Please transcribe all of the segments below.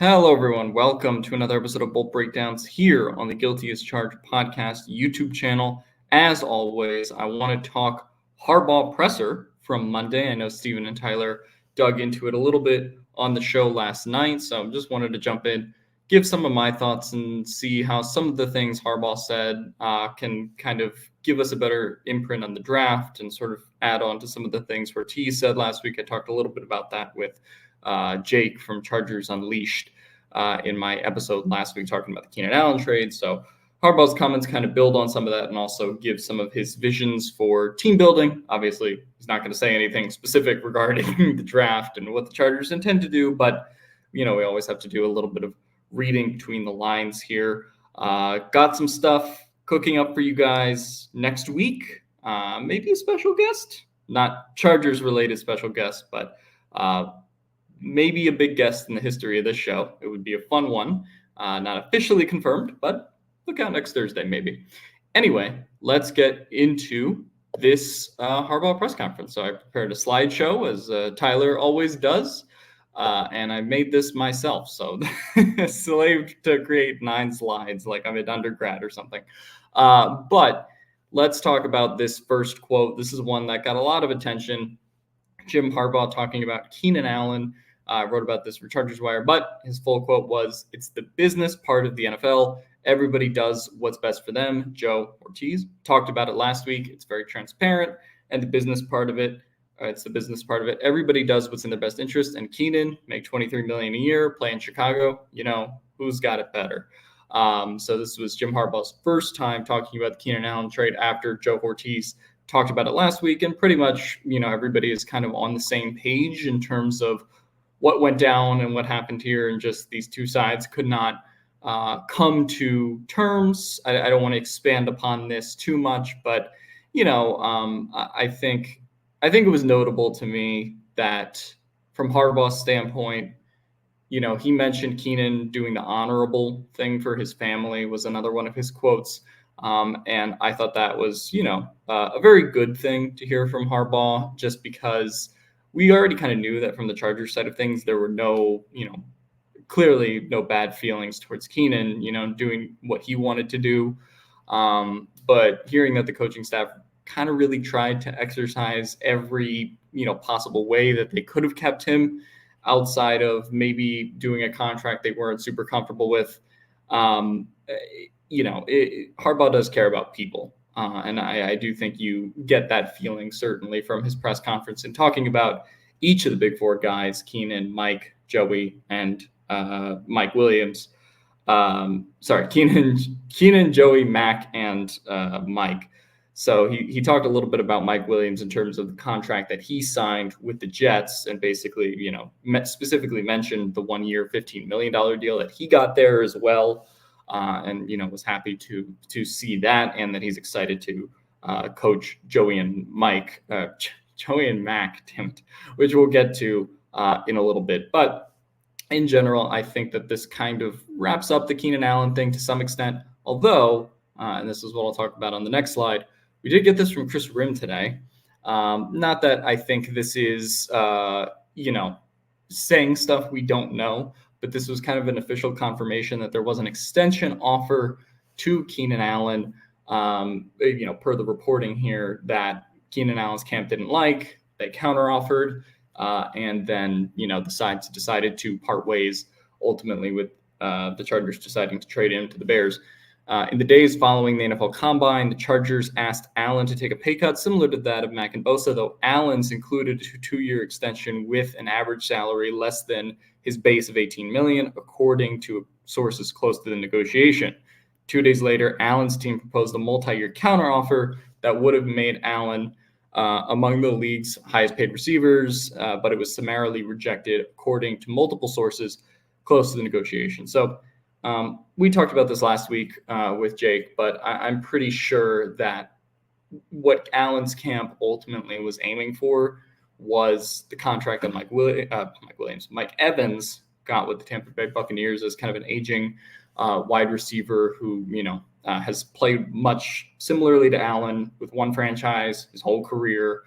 Hello, everyone. Welcome to another episode of Bolt Breakdowns here on the Guilty as Charged podcast YouTube channel. As always, I want to talk Harbaugh presser from Monday. I know Steven and Tyler dug into it a little bit on the show last night, so I just wanted to jump in, give some of my thoughts, and see how some of the things Harbaugh said can kind of give us a better imprint on the draft and sort of add on to some of the things where T said last week. I talked a little bit about that with Jake from Chargers Unleashed in my episode last week talking about the Keenan Allen trade. So Harbaugh's comments kind of build on some of that and also give some of his visions for team building. Obviously, he's not going to say anything specific regarding the draft and what the Chargers intend to do, but we always have to do a little bit of reading between the lines here. Got some stuff cooking up for you guys next week. Maybe a special guest, not Chargers related special guest, but maybe a big guest in the history of this show. It would be a fun one. Not officially confirmed, but look out next Thursday, maybe. Anyway, let's get into this Harbaugh press conference. So I prepared a slideshow, as Tyler always does, and I made this myself. So slaved to create 9 slides like I'm an undergrad or something. But let's talk about this first quote. This is one that got a lot of attention. Jim Harbaugh talking about Keenan Allen. I wrote about this for Chargers Wire, but his full quote was, "It's the business part of the NFL. Everybody does what's best for them." Joe Ortiz talked about it last week. It's very transparent, and the business part of it, it's the business part of it. Everybody does what's in their best interest. And Keenan, make $23 million a year, play in Chicago. Who's got it better? So this was Jim Harbaugh's first time talking about the Keenan Allen trade after Joe Ortiz talked about it last week, and pretty much, everybody is kind of on the same page in terms of what went down and what happened here, and just these two sides could not come to terms. I don't want to expand upon this too much, but I think it was notable to me that from Harbaugh's standpoint, he mentioned Keenan doing the honorable thing for his family was another one of his quotes. And I thought that was, a very good thing to hear from Harbaugh, just because we already kind of knew that from the Chargers side of things, there were no, clearly no bad feelings towards Keenan, doing what he wanted to do. But hearing that the coaching staff kind of really tried to exercise every, possible way that they could have kept him outside of maybe doing a contract they weren't super comfortable with. Harbaugh does care about people. And I do think you get that feeling certainly from his press conference and talking about each of the big 4 guys, Keenan, Mike, Joey, and Mike Williams. Keenan, Joey, Mack, and Mike. So he talked a little bit about Mike Williams in terms of the contract that he signed with the Jets, and basically, specifically mentioned the 1-year, $15 million deal that he got there as well. And was happy to see that, and that he's excited to coach Joey and Mack, which we'll get to in a little bit. But in general, I think that this kind of wraps up the Keenan Allen thing to some extent. Although, and this is what I'll talk about on the next slide, we did get this from Chris Rim today. Not that I think this is saying stuff we don't know, but this was kind of an official confirmation that there was an extension offer to Keenan Allen, per the reporting here that Keenan Allen's camp didn't like. They counteroffered, and then, the sides decided to part ways, ultimately with the Chargers deciding to trade him to the Bears. In the days following the NFL Combine, the Chargers asked Allen to take a pay cut similar to that of Mack and Bosa, though Allen's included a 2-year extension with an average salary less than his base of $18 million, according to sources close to the negotiation. 2 days later, Allen's team proposed a multi-year counteroffer that would have made Allen among the league's highest-paid receivers, but it was summarily rejected, according to multiple sources close to the negotiation. So we talked about this last week with Jake, but I'm pretty sure that what Allen's camp ultimately was aiming for was the contract that Mike Evans got with the Tampa Bay Buccaneers as kind of an aging wide receiver who, has played much similarly to Allen with one franchise his whole career.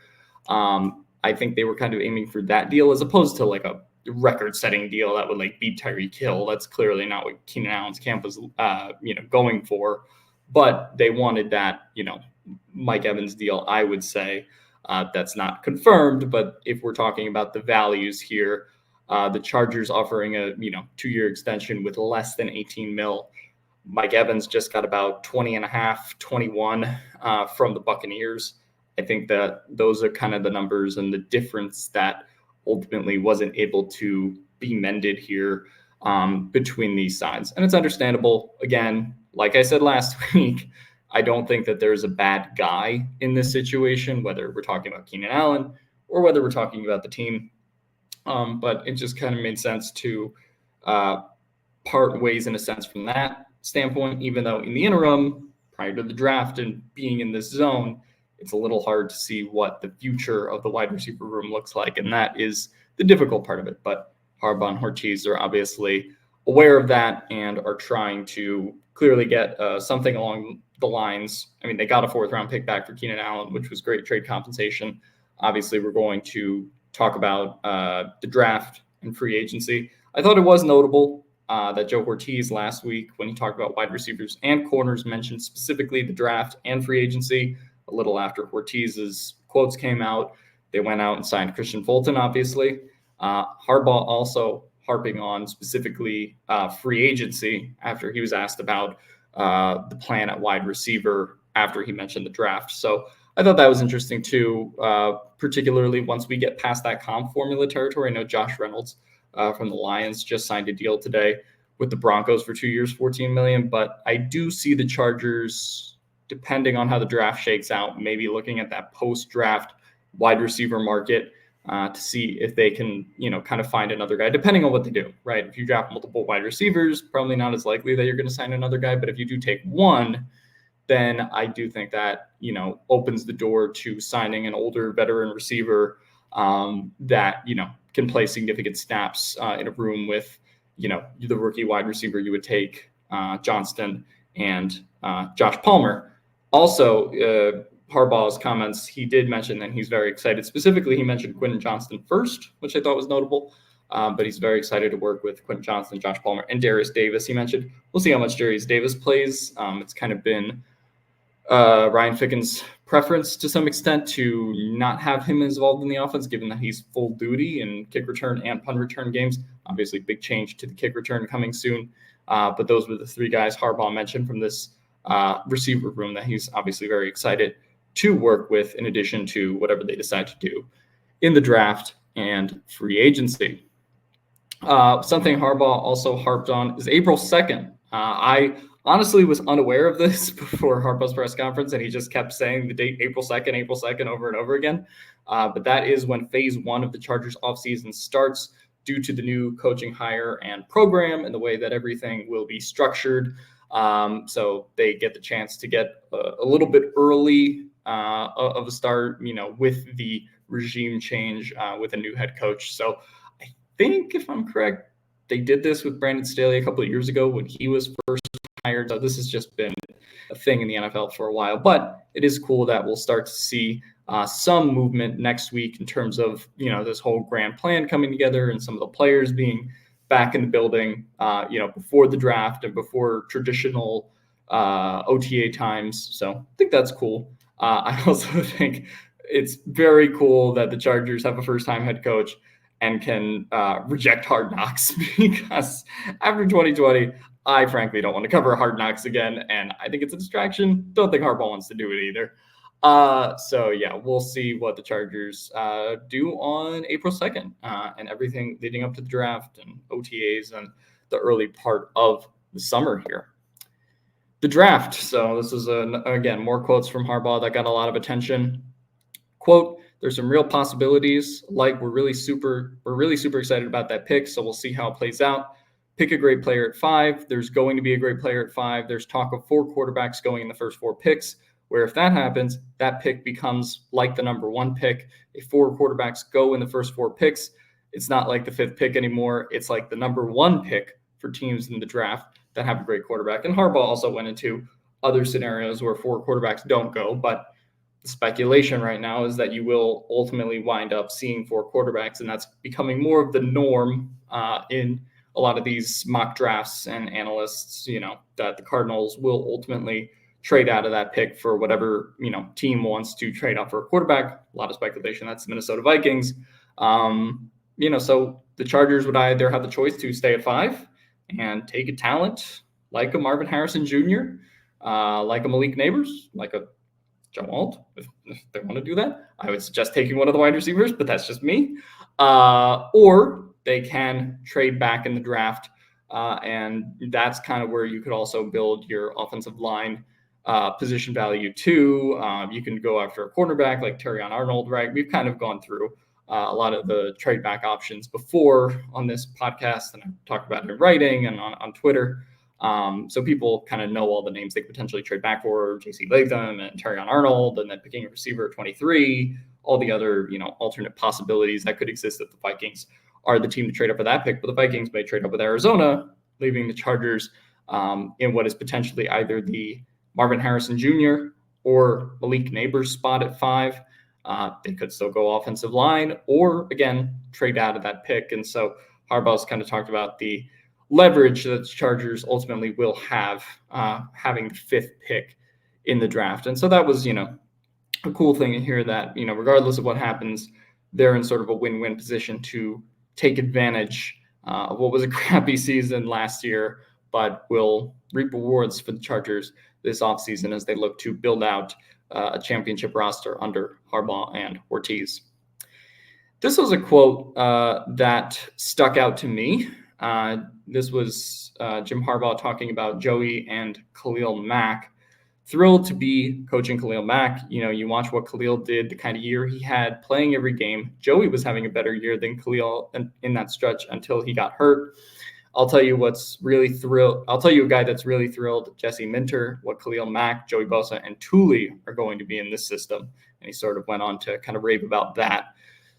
I think they were kind of aiming for that deal as opposed to like a record-setting deal that would like beat Tyreek Hill. That's clearly not what Keenan Allen's camp was, going for. But they wanted that, Mike Evans deal, I would say. That's not confirmed, but if we're talking about the values here, the Chargers offering a 2-year extension with less than 18 mil. Mike Evans just got about 20 and a half, 21 from the Buccaneers. I think that those are kind of the numbers and the difference that ultimately wasn't able to be mended here between these sides. And it's understandable. Again, like I said last week, I don't think that there's a bad guy in this situation, whether we're talking about Keenan Allen or whether we're talking about the team. But it just kind of made sense to part ways in a sense from that standpoint, even though in the interim, prior to the draft and being in this zone, it's a little hard to see what the future of the wide receiver room looks like. And that is the difficult part of it. But Harbaugh and Ortiz are obviously aware of that and are trying to clearly get something along the lines. I mean, they got a 4th-round pick back for Keenan Allen, which was great trade compensation. Obviously, we're going to talk about the draft and free agency. I thought it was notable that Joe Ortiz last week, when he talked about wide receivers and corners, mentioned specifically the draft and free agency. A little after Ortiz's quotes came out, they went out and signed Christian Fulton, obviously. Harbaugh also harping on specifically free agency after he was asked about the plan at wide receiver after he mentioned the draft. So I thought that was interesting too, particularly once we get past that comp formula territory. I know Josh Reynolds from the Lions just signed a deal today with the Broncos for 2 years, $14 million. But I do see the Chargers, depending on how the draft shakes out, maybe looking at that post-draft wide receiver market to see if they can, kind of find another guy, depending on what they do, right? If you draft multiple wide receivers, probably not as likely that you're going to sign another guy. But if you do take one, then I do think that, opens the door to signing an older veteran receiver that, can play significant snaps in a room with, the rookie wide receiver you would take, Johnston and Josh Palmer. Also, Harbaugh's comments, he did mention that he's very excited. Specifically, he mentioned Quentin Johnston first, which I thought was notable. But he's very excited to work with Quentin Johnston, Josh Palmer, and Darius Davis. He mentioned, we'll see how much Darius Davis plays. It's kind of been Ryan Ficken's preference to some extent to not have him involved in the offense, given that he's full duty in kick return and punt return games. Obviously, big change to the kick return coming soon. But those were the 3 guys Harbaugh mentioned from this receiver room that he's obviously very excited to work with, in addition to whatever they decide to do in the draft and free agency. Something Harbaugh also harped on is April 2nd. I honestly was unaware of this before Harbaugh's press conference, and he just kept saying the date April 2nd over and over again. But that is when phase 1 of the Chargers offseason starts due to the new coaching hire and program and the way that everything will be structured. So they get the chance to get a little bit early of a start, with the regime change with a new head coach. So I think, if I'm correct, they did this with Brandon Staley a couple of years ago when he was first hired. So this has just been a thing in the NFL for a while. But it is cool that we'll start to see some movement next week in terms of, this whole grand plan coming together and some of the players being back in the building, before the draft and before traditional OTA times. So I think that's cool. I also think it's very cool that the Chargers have a first-time head coach and can reject Hard Knocks, because after 2020, I frankly don't want to cover Hard Knocks again, and I think it's a distraction. Don't think Harbaugh wants to do it either. So yeah, we'll see what the Chargers do on April 2nd and everything leading up to the draft and OTAs and the early part of the summer here. The draft. So this is, again, more quotes from Harbaugh that got a lot of attention. Quote, "There's some real possibilities. Like, we're really super excited about that pick. So we'll see how it plays out. Pick a great player at 5. There's going to be a great player at 5. There's talk of 4 quarterbacks going in the first 4 picks, where if that happens, that pick becomes like the number 1 pick. If 4 quarterbacks go in the first 4 picks, it's not like the 5th pick anymore. It's like the number 1 pick for teams in the draft that have a great quarterback." And Harbaugh also went into other scenarios where 4 quarterbacks don't go, but speculation right now is that you will ultimately wind up seeing 4 quarterbacks, and that's becoming more of the norm in a lot of these mock drafts and analysts, that the Cardinals will ultimately trade out of that pick for whatever, team wants to trade out for a quarterback. A lot of speculation. That's the Minnesota Vikings. So the Chargers would either have the choice to stay at 5 and take a talent like a Marvin Harrison Jr., like a Malik Neighbors, like a Joe Alt, if they want to do that. I would suggest taking one of the wide receivers, but that's just me. Or they can trade back in the draft, and that's kind of where you could also build your offensive line position value too. You can go after a cornerback like Terrion Arnold, right? We've kind of gone through a lot of the trade back options before on this podcast, and I've talked about it in writing and on Twitter. So people kind of know all the names they could potentially trade back for, J.C. Latham and Terrion Arnold, and then picking a receiver at 23, all the other, alternate possibilities that could exist if the Vikings are the team to trade up for that pick. But the Vikings may trade up with Arizona, leaving the Chargers in what is potentially either the Marvin Harrison Jr. or Malik Neighbors spot at 5. They could still go offensive line or, again, trade out of that pick. And so Harbaugh's kind of talked about the leverage that the Chargers ultimately will have having the 5th pick in the draft. And so that was, a cool thing to hear that, regardless of what happens, they're in sort of a win-win position to take advantage of what was a crappy season last year, but will reap rewards for the Chargers this offseason as they look to build out a championship roster under Harbaugh and Ortiz. This was a quote that stuck out to me. This was Jim Harbaugh talking about Joey and Khalil Mack. Thrilled to be coaching Khalil Mack. You watch what Khalil did, the kind of year he had playing every game. Joey was having a better year than Khalil in that stretch until he got hurt. I'll tell you a guy that's really thrilled, Jesse Minter, what Khalil Mack, Joey Bosa, and Thule are going to be in this system. And he sort of went on to kind of rave about that.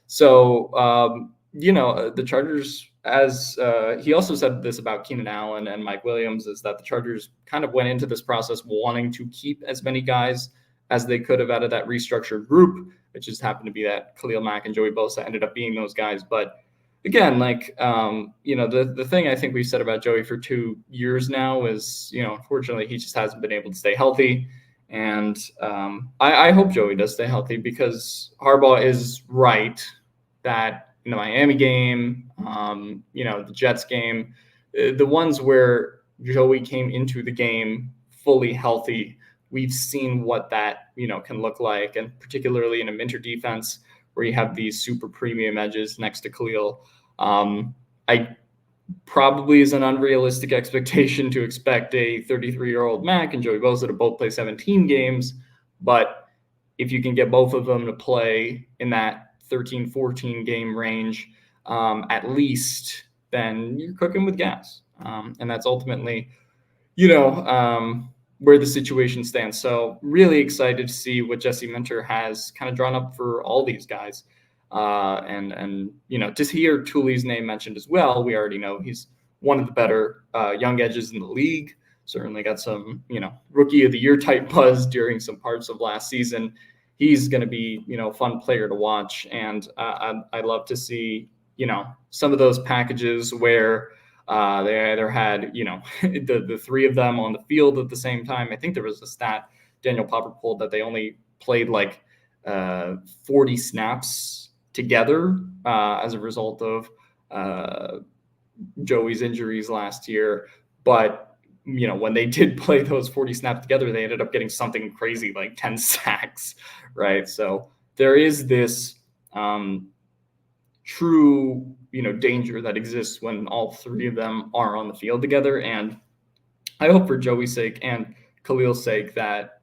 So, the Chargers, as he also said this about Keenan Allen and Mike Williams, is that the Chargers kind of went into this process wanting to keep as many guys as they could have out of that restructured group, which just happened to be that Khalil Mack and Joey Bosa ended up being those guys. But again, the thing I think we've said about Joey for 2 years now is, unfortunately, he just hasn't been able to stay healthy. And I hope Joey does stay healthy because Harbaugh is right that in the Miami game, the Jets game, the ones where Joey came into the game fully healthy, we've seen what that, can look like. And particularly in a Minter defense where you have these super premium edges next to Khalil, I probably is an unrealistic expectation to expect a 33-year-old Mack and Joey Bosa to both play 17 games. But if you can get both of them to play in that 13, 14 game range, at least, then you're cooking with gas. And that's ultimately, where the situation stands. So really excited to see what Jesse Minter has kind of drawn up for all these guys. And to hear Thule's name mentioned as well, we already know he's one of the better young edges in the league. Certainly got some, rookie of the year type buzz during some parts of last season. He's going to be, a fun player to watch. And I'd love to see, some of those packages where they either had, the 3 of them on the field at the same time. I think there was a stat Daniel Popper pulled that they only played 40 snaps together as a result of Joey's injuries last year. But, when they did play those 40 snaps together, they ended up getting something crazy like 10 sacks, right? So there is this true, danger that exists when all 3 of them are on the field together. And I hope for Joey's sake and Khalil's sake that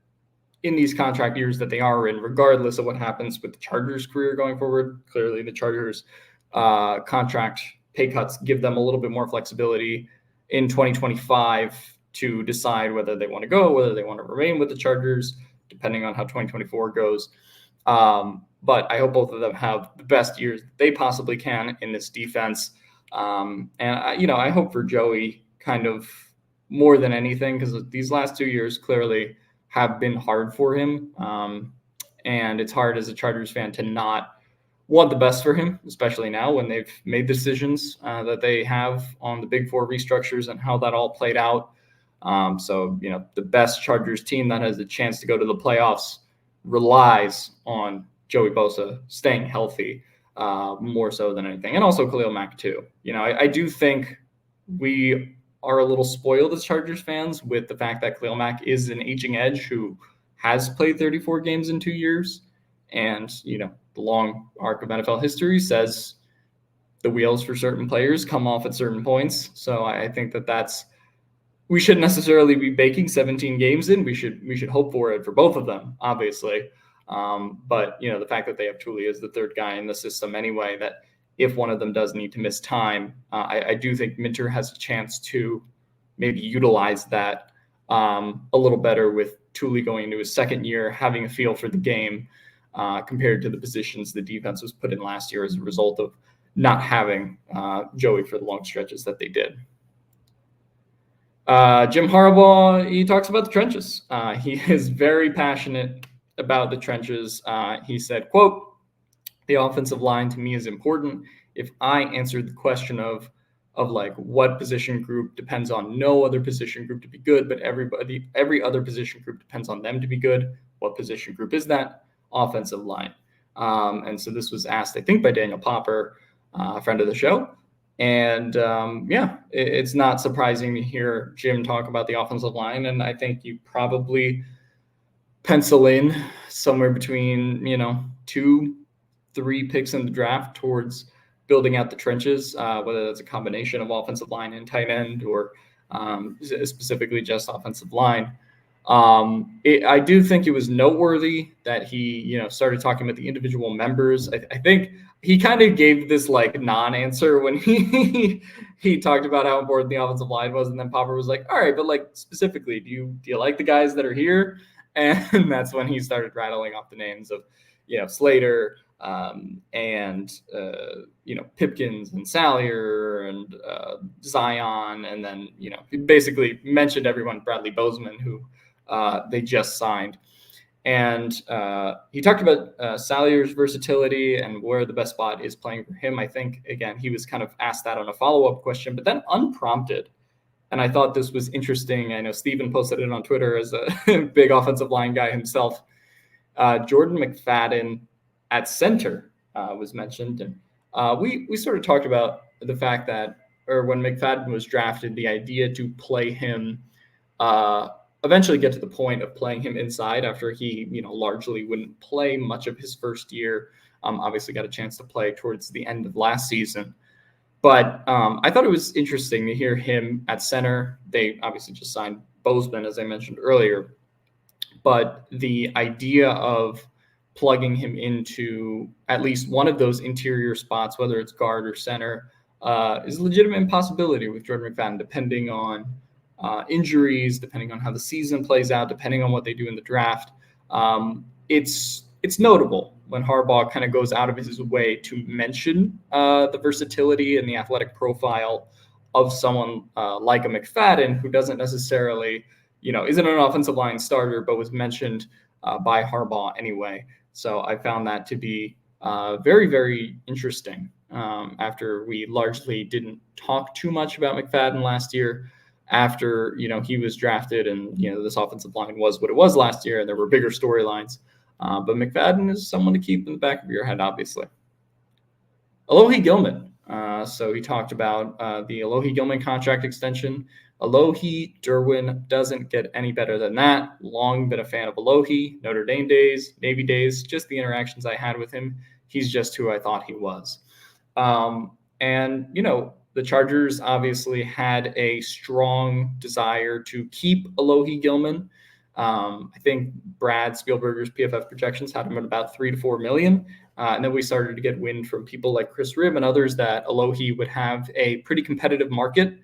in these contract years that they are in, regardless of what happens with the Chargers' career going forward, clearly the Chargers' contract pay cuts give them a little bit more flexibility in 2025 to decide whether they want to go, whether they want to remain with the Chargers, depending on how 2024 goes. But I hope both of them have the best years they possibly can in this defense. And I hope for Joey kind of more than anything, because these last 2 years clearly have been hard for him. And it's hard as a Chargers fan to not want the best for him, especially now when they've made decisions that they have on the Big Four restructures and how that all played out. So, the best Chargers team that has a chance to go to the playoffs relies on Joey Bosa staying healthy more so than anything. And also Khalil Mack too. I do think we are a little spoiled as Chargers fans with the fact that Khalil Mack is an aging edge who has played 34 games in 2 years. And, the long arc of NFL history says the wheels for certain players come off at certain points. So I think we shouldn't necessarily be baking 17 games in. We should hope for it for both of them, obviously. But, the fact that they have Tuli as the third guy in the system anyway, that if one of them does need to miss time, I do think Minter has a chance to maybe utilize that a little better with Tuli going into his second year, having a feel for the game compared to the positions the defense was put in last year as a result of not having Joey for the long stretches that they did. Jim Harbaugh, he talks about the trenches. He is very passionate about the trenches. He said, quote, "The offensive line to me is important. If I answered the question of like what position group depends on no other position group to be good, but every other position group depends on them to be good, what position group is that? Offensive line." And so this was asked, I think, by Daniel Popper, a friend of the show. And it's not surprising to hear Jim talk about the offensive line. And I think you probably pencil in somewhere between, 2-3 picks in the draft towards building out the trenches, whether that's a combination of offensive line and tight end or specifically just offensive line. I do think it was noteworthy that he, started talking about the individual members. I think he kind of gave this like non-answer when he talked about how important the offensive line was, and then Popper was like, "All right, but like specifically, do you like the guys that are here?" And that's when he started rattling off the names of, Slater and Pipkins and Salyer and Zion, and then he basically mentioned everyone. Bradley Bozeman, who they just signed. And he talked about Salyer's versatility and where the best spot is playing for him. I think, again, he was kind of asked that on a follow-up question, but then unprompted. And I thought this was interesting. I know Steven posted it on Twitter as a big offensive line guy himself. Jordan McFadden at center was mentioned. And we sort of talked about the fact that, or when McFadden was drafted, the idea to play him eventually get to the point of playing him inside after he, largely wouldn't play much of his first year. Obviously got a chance to play towards the end of last season. But I thought it was interesting to hear him at center. They obviously just signed Bozeman, as I mentioned earlier. But the idea of plugging him into at least one of those interior spots, whether it's guard or center, is a legitimate possibility with Jordan McFadden, depending on injuries, depending on how the season plays out, depending on what they do in the draft. It's notable when Harbaugh kind of goes out of his way to mention the versatility and the athletic profile of someone like a McFadden, who doesn't necessarily, isn't an offensive line starter, but was mentioned by Harbaugh anyway. So I found that to be very, very interesting after we largely didn't talk too much about McFadden last year. After, he was drafted and, this offensive line was what it was last year and there were bigger storylines. But McFadden is someone to keep in the back of your head, obviously. Alohi Gilman. So he talked about the Alohi Gilman contract extension. Alohi Derwin doesn't get any better than that. Long been a fan of Alohi, Notre Dame days, Navy days, just the interactions I had with him. He's just who I thought he was. And, the Chargers obviously had a strong desire to keep Alohi Gilman. I think Brad Spielberger's PFF projections had him at about $3 to $4 million. And then we started to get wind from people like Chris Ribb and others that Alohi would have a pretty competitive market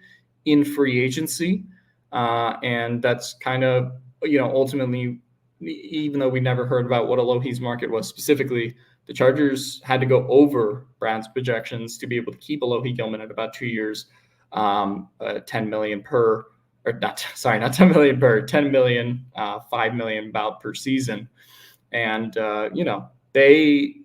in free agency. And that's kind of, ultimately, even though we never heard about what Alohi's market was specifically, the Chargers had to go over Brad's projections to be able to keep Alohi Gilman at about 2 years, $10 million per, or not 10 million per, $10 million, $5 million about per season. And,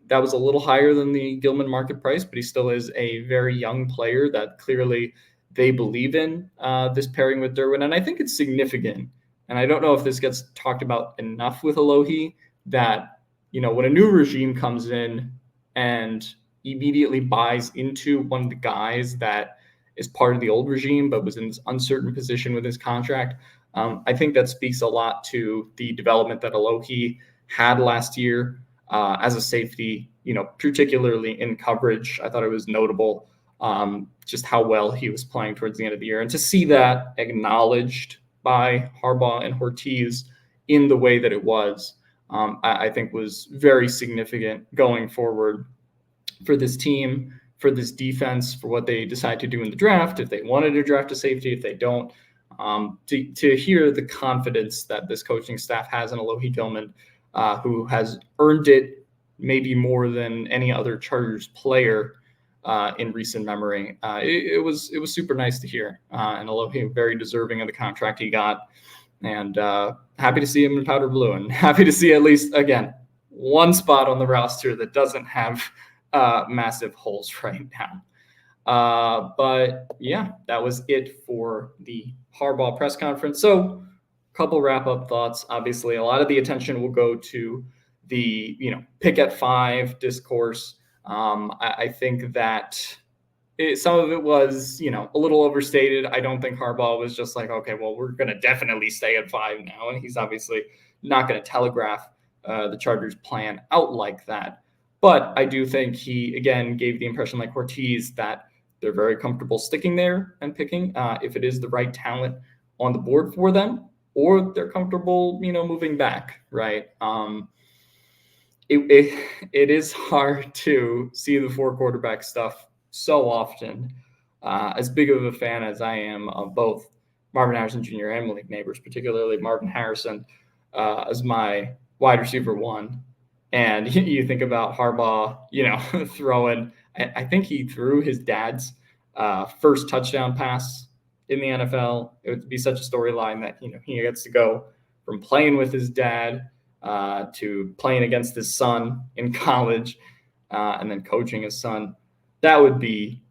that was a little higher than the Gilman market price, but he still is a very young player that clearly they believe in this pairing with Derwin. And I think it's significant. And I don't know if this gets talked about enough with Alohi, that, when a new regime comes in and immediately buys into one of the guys that is part of the old regime, but was in this uncertain position with his contract, I think that speaks a lot to the development that Alohi had last year as a safety, particularly in coverage. I thought it was notable just how well he was playing towards the end of the year. And to see that acknowledged by Harbaugh and Ortiz in the way that it was, I think was very significant going forward for this team, for this defense, for what they decide to do in the draft, if they wanted to draft a safety, if they don't. To hear the confidence that this coaching staff has in Alohi Gilman, who has earned it maybe more than any other Chargers player in recent memory. It was super nice to hear. And Alohi, very deserving of the contract he got. And happy to see him in powder blue, and happy to see at least, again, one spot on the roster that doesn't have massive holes right now. But yeah, that was it for the Harbaugh press conference. So a couple wrap-up thoughts. Obviously, a lot of the attention will go to the, pick at 5 discourse. I think that some of it was, a little overstated. I don't think Harbaugh was just like, okay, well, we're going to definitely stay at 5 now. And he's obviously not going to telegraph the Chargers plan out like that. But I do think he, again, gave the impression, like Ortiz, that they're very comfortable sticking there and picking if it is the right talent on the board for them, or they're comfortable, moving back, right? It is hard to see the 4 quarterback stuff so often. As big of a fan as I am of both Marvin Harrison Jr. and Malik Neighbors, particularly Marvin Harrison as my wide receiver 1. And you think about Harbaugh, throwing, I think he threw his dad's first touchdown pass in the NFL. It would be such a storyline that, he gets to go from playing with his dad to playing against his son in college and then coaching his son. That would be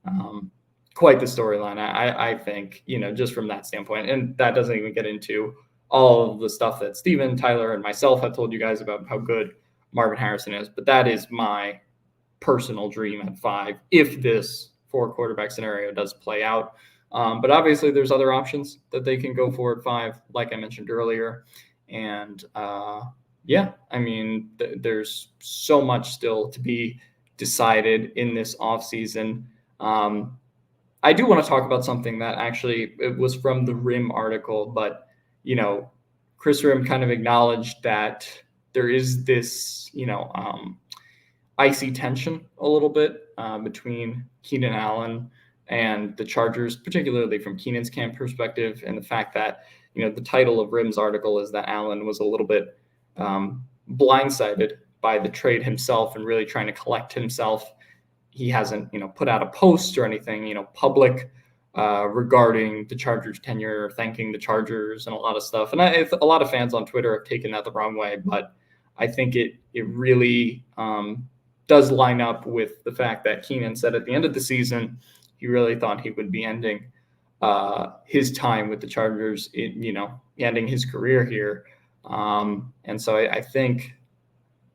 quite the storyline, I think, just from that standpoint. And that doesn't even get into all of the stuff that Steven, Tyler, and myself have told you guys about how good Marvin Harrison is. But that is my personal dream at 5 if this 4 quarterback scenario does play out. But obviously there's other options that they can go for at 5, like I mentioned earlier. And there's so much still to be decided in this offseason. I do want to talk about something that actually it was from the Rim article, but, Chris Rim kind of acknowledged that there is this, icy tension a little bit between Keenan Allen and the Chargers, particularly from Keenan's camp perspective, and the fact that, the title of Rim's article is that Allen was a little bit blindsided by the trade himself and really trying to collect himself. He hasn't, put out a post or anything, public regarding the Chargers tenure, thanking the Chargers and a lot of stuff. And a lot of fans on Twitter have taken that the wrong way, but I think it really does line up with the fact that Keenan said at the end of the season, he really thought he would be ending his time with the Chargers, ending his career here. And so I think,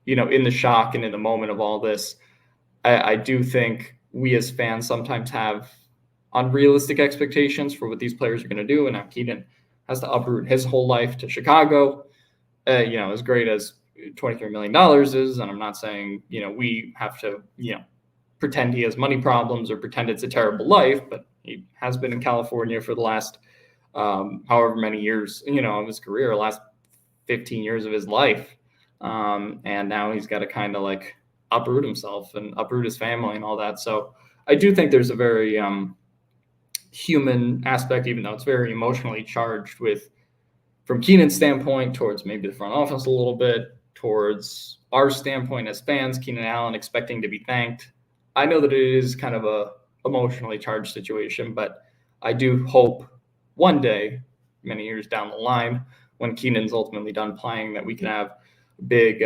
in the shock and in the moment of all this, I do think we as fans sometimes have unrealistic expectations for what these players are going to do. And now Keenan has to uproot his whole life to Chicago, as great as $23 million is. And I'm not saying, we have to, pretend he has money problems or pretend it's a terrible life, but he has been in California for the last however many years, of his career, last 15 years of his life. And now he's got to kind of like uproot himself and uproot his family and all that. So I do think there's a very human aspect, even though it's very emotionally charged from Keenan's standpoint towards maybe the front office a little bit, towards our standpoint as fans, Keenan Allen expecting to be thanked. I know that it is kind of a emotionally charged situation, but I do hope one day, many years down the line, when Keenan's ultimately done playing, that we can have a big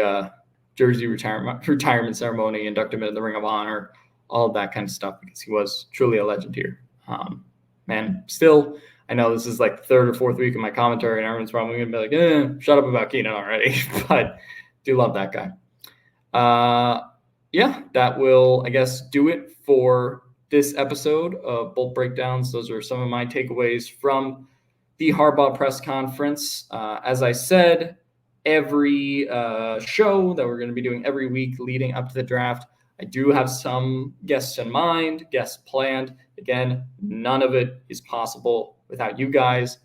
jersey retirement ceremony, induct him into the Ring of Honor, all of that kind of stuff, because he was truly a legend here. Man, still, I know this is like the third or fourth week of my commentary, and everyone's probably going to be like, shut up about Keenan already. But do love that guy. Yeah, that will, I guess, do it for this episode of Bolt Breakdowns. Those are some of my takeaways from the Harbaugh press conference. As I said, every show that we're going to be doing every week leading up to the draft, I do have some guests in mind, guests planned. Again, none of it is possible without you guys.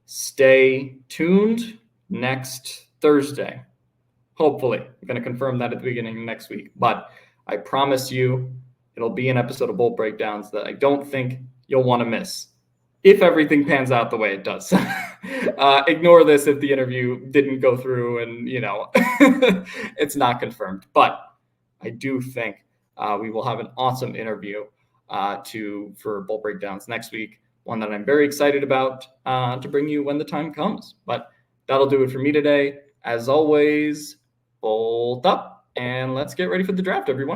Stay tuned next Thursday. Hopefully, I'm going to confirm that at the beginning of next week. But I promise you, it'll be an episode of Bolt Breakdowns that I don't think you'll want to miss, if everything pans out the way it does. Ignore this if the interview didn't go through and, it's not confirmed. But I do think we will have an awesome interview for Bolt Breakdowns next week, one that I'm very excited about to bring you when the time comes. But that'll do it for me today. As always, bolt up, and let's get ready for the draft, everyone.